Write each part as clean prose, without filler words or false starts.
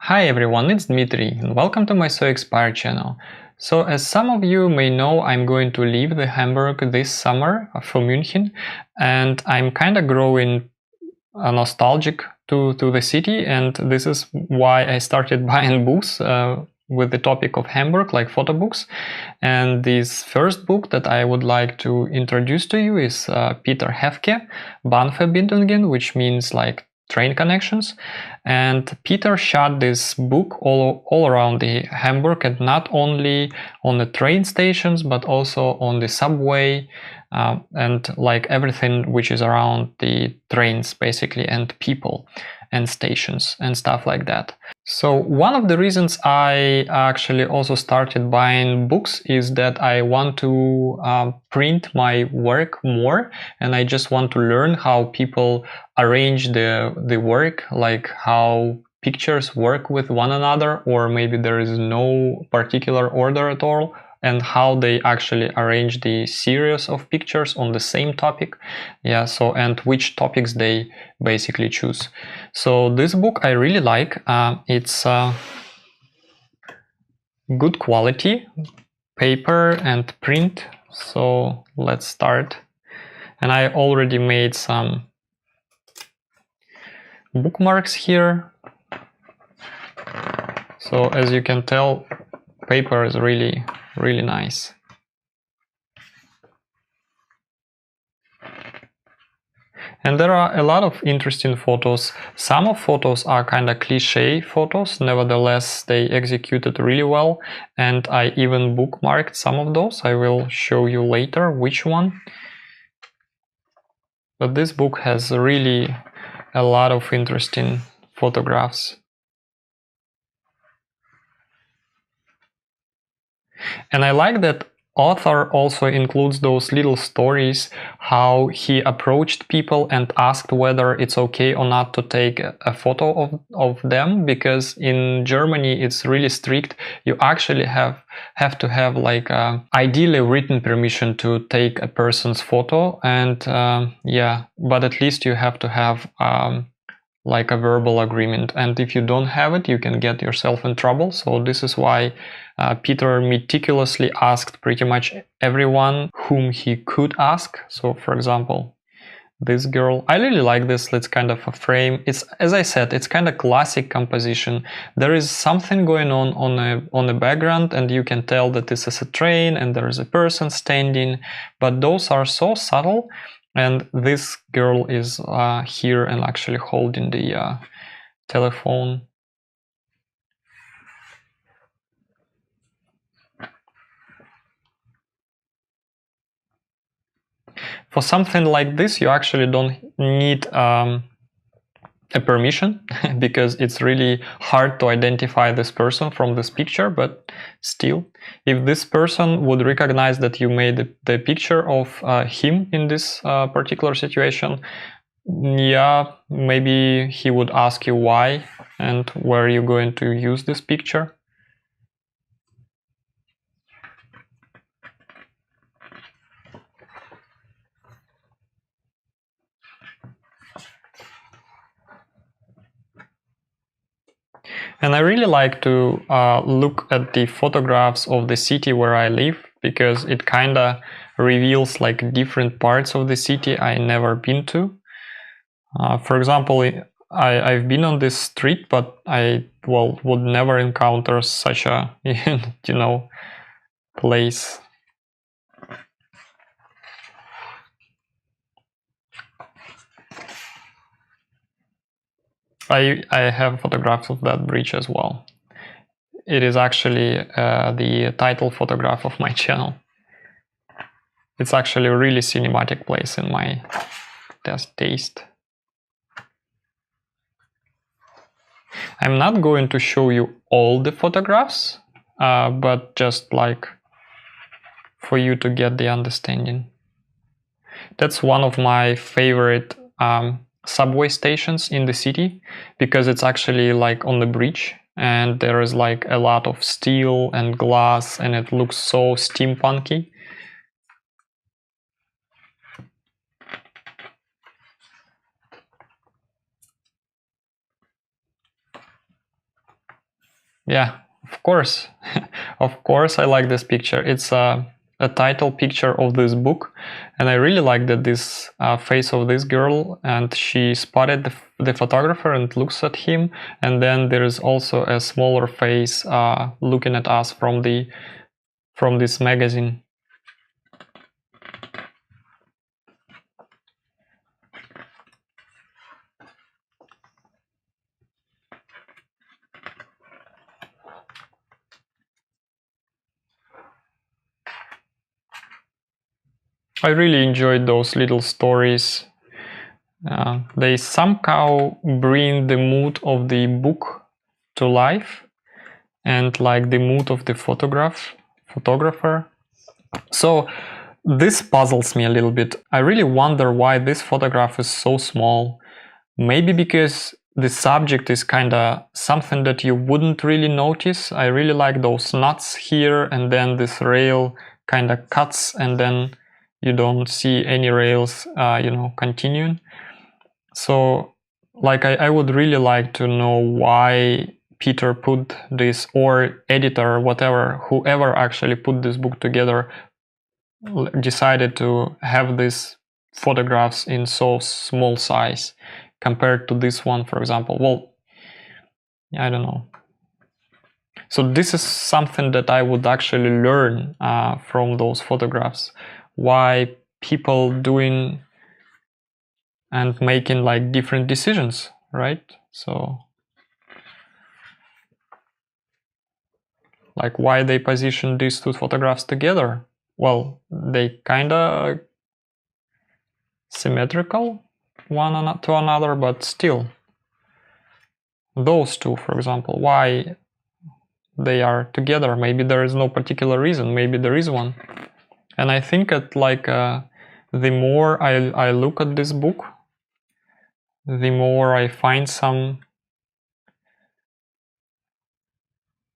Hi everyone, it's Dmitry and welcome to my So Expired channel. So as some of you may know, I'm going to leave the Hamburg this summer for München, and I'm kinda growing nostalgic to the city, and this is why I started buying books with the topic of Hamburg, like photo books. And this first book that I would like to introduce to you is Peter Haefcke, Bahnverbindungen, which means like train connections. And Peter shot this book all around the Hamburg, and not only on the train stations but also on the subway and like everything which is around the trains basically, and people and stations and stuff like that. So one of the reasons I actually also started buying books is that I want to print my work more, and I just want to learn how people arrange the work, like how pictures work with one another, or maybe there is no particular order at all, and how they actually arrange the series of pictures on the same topic. Yeah, so and which topics they basically choose. So this book I really like. It's good quality paper and print. So let's start. And I already made some bookmarks here. So as you can tell, paper is really nice. And there are a lot of interesting photos. Some of photos are kind of cliche photos, nevertheless they executed really well, and I even bookmarked some of those. I will show you later which one. But this book has really a lot of interesting photographs. And I like that author also includes those little stories, how he approached people and asked whether it's okay or not to take a photo of them, because in Germany it's really strict. You actually have to have like ideally written permission to take a person's photo, and yeah, but at least you have to have like a verbal agreement, and if you don't have it, you can get yourself in trouble. So this is why Peter meticulously asked pretty much everyone whom he could ask. So for example, this girl, I really like this. It's kind of a frame. It's, as I said, it's kind of classic composition. There is something going on the background, and you can tell that this is a train and there is a person standing, but those are so subtle. And this girl is here and actually holding the telephone. For something like this, you actually don't need a permission because it's really hard to identify this person from this picture. But still, if this person would recognize that you made the picture of him in this particular situation, yeah, maybe he would ask you why and where you're going to use this picture. And I really like to look at the photographs of the city where I live, because it kind of reveals like different parts of the city I never been to. For example, I've been on this street, but I would never encounter such a you know, place. I have photographs of that bridge as well. It is actually the title photograph of my channel. It's actually a really cinematic place in my taste. I'm not going to show you all the photographs, but just like for you to get the understanding. That's one of my favorite subway stations in the city, because it's actually like on the bridge, and there is like a lot of steel and glass, and it looks so steampunky. Yeah, of course. Of course I like this picture. It's a title picture of this book, and I really like that this face of this girl, and she spotted the photographer and looks at him, and then there is also a smaller face looking at us from this magazine. I really enjoyed those little stories. They somehow bring the mood of the book to life, and like the mood of the photographer. So this puzzles me a little bit. I really wonder why this photograph is so small. Maybe because the subject is kind of something that you wouldn't really notice. I really like those nuts here, and then this rail kind of cuts, and then you don't see any rails, continuing. So, like, I would really like to know why Peter put this, or editor, whatever, whoever actually put this book together, decided to have these photographs in so small size compared to this one, for example. Well, I don't know. So this is something that I would actually learn from those photographs. Why people doing and making like different decisions, right? So like why they position these two photographs together? Well, they kind of symmetrical one to another, but still. Those two, for example, why they are together? Maybe there is no particular reason, maybe there is one. And I think that like the more I look at this book, the more I find some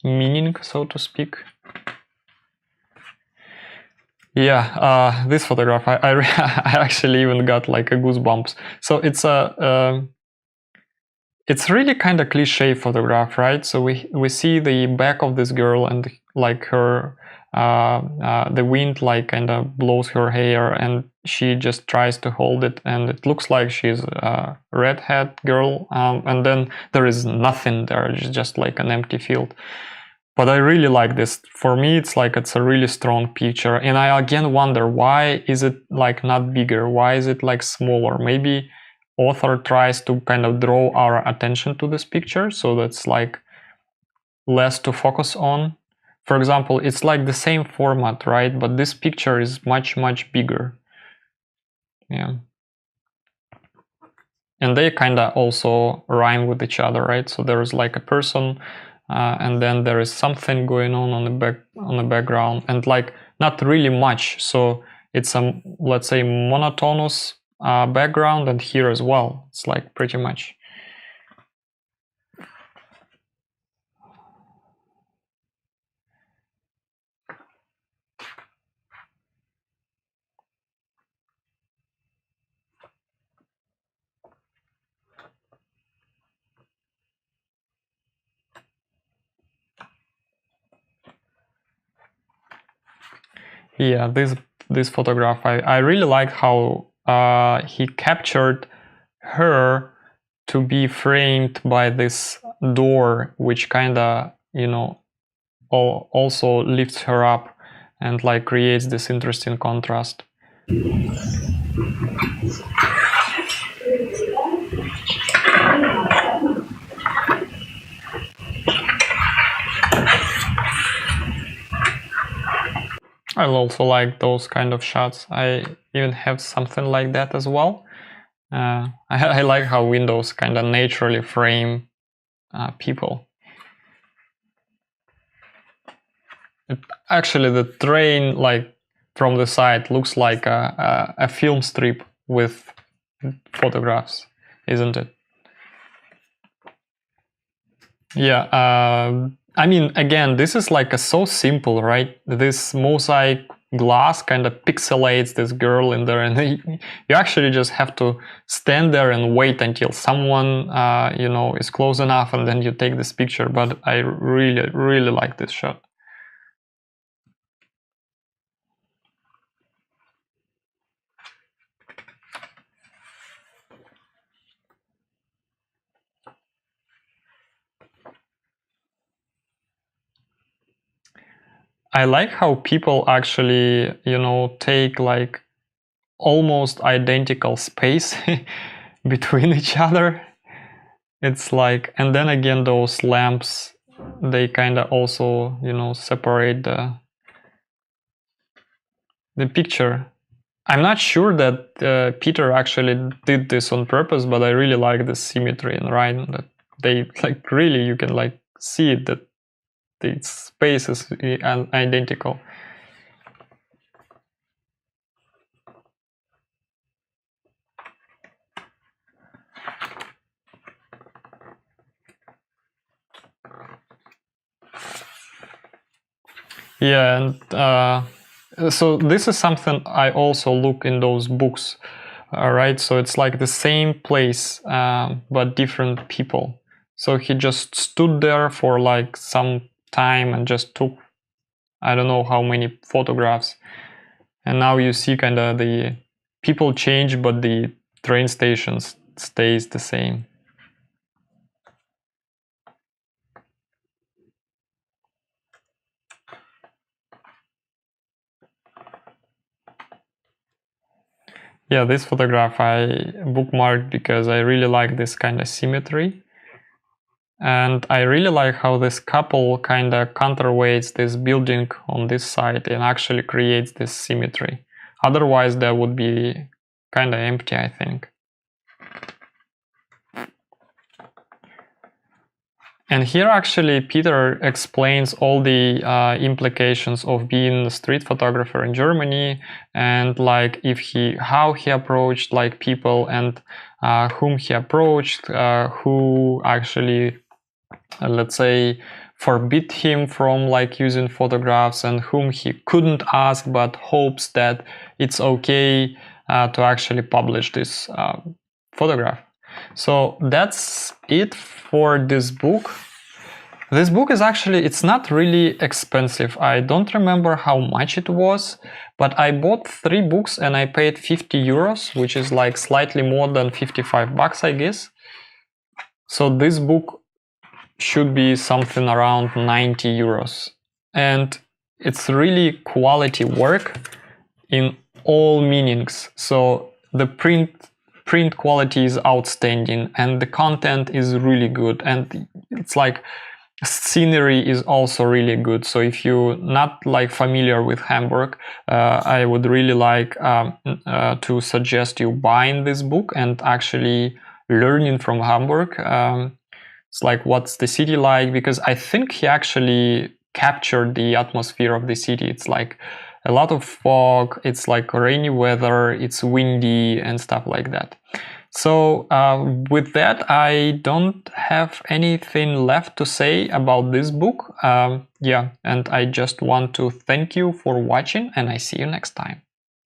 meaning, so to speak. Yeah, this photograph, I actually even got like a goosebumps. So it's it's really kind of cliche photograph, right? So we see the back of this girl, and like her, the wind like kind of blows her hair, and she just tries to hold it, and it looks like she's a redhead girl, and then there is nothing there, it's just like an empty field. But I really like this. For me, it's like it's a really strong picture, and I again wonder, why is it like not bigger? Why is it like smaller? Maybe author tries to kind of draw our attention to this picture, so that's like less to focus on. For example, it's like the same format, right? But this picture is much bigger. Yeah. And they kind of also rhyme with each other, right? So there is like a person, and then there is something going on the background, and like not really much. So it's a, let's say, monotonous background, and here as well, it's like pretty much. Yeah, this photograph, I really like how he captured her to be framed by this door, which kind of, also lifts her up and like creates this interesting contrast. I also like those kind of shots. I even have something like that as well. I like how windows kind of naturally frame people. Actually, the train, like from the side, looks like a film strip with photographs, isn't it? Yeah. I mean, again, this is like so simple, right? This mosaic glass kind of pixelates this girl in there, and you actually just have to stand there and wait until someone you know, is close enough, and then you take this picture. But I really like this shot. I like how people actually, you know, take like almost identical space between each other. It's like, and then again, those lamps, they kind of also, you know, separate the picture. I'm not sure that Peter actually did this on purpose, but I really like the symmetry in Rhine, that they like really, you can like see it, that the space is identical. Yeah, and so this is something I also look in those books, right? So it's like the same place, but different people. So he just stood there for like some time and just took, I don't know how many photographs. And now you see kind of the people change, but the train stations stays the same. Yeah, this photograph I bookmarked because I really like this kind of symmetry. And I really like how this couple kind of counterweights this building on this side and actually creates this symmetry. Otherwise, that would be kind of empty, I think. And here actually Peter explains all the implications of being a street photographer in Germany, and like how he approached like people, and whom he approached, who actually let's say forbid him from like using photographs, and whom he couldn't ask but hopes that it's okay to actually publish this photograph. So that's it for this book. This book is actually, it's not really expensive. I don't remember how much it was, but I bought 3 books and I paid 50 euros, which is like slightly more than 55 bucks, I guess. So this book should be something around 90 euros. And it's really quality work in all meanings. So the print quality is outstanding, and the content is really good, and it's like scenery is also really good. So if you're not like familiar with Hamburg, I would really like to suggest you buying this book and actually learning from Hamburg. It's like, what's the city like? Because I think he actually captured the atmosphere of the city. It's like a lot of fog, it's like rainy weather, it's windy and stuff like that. So with that, I don't have anything left to say about this book. Yeah, and I just want to thank you for watching, and I see you next time.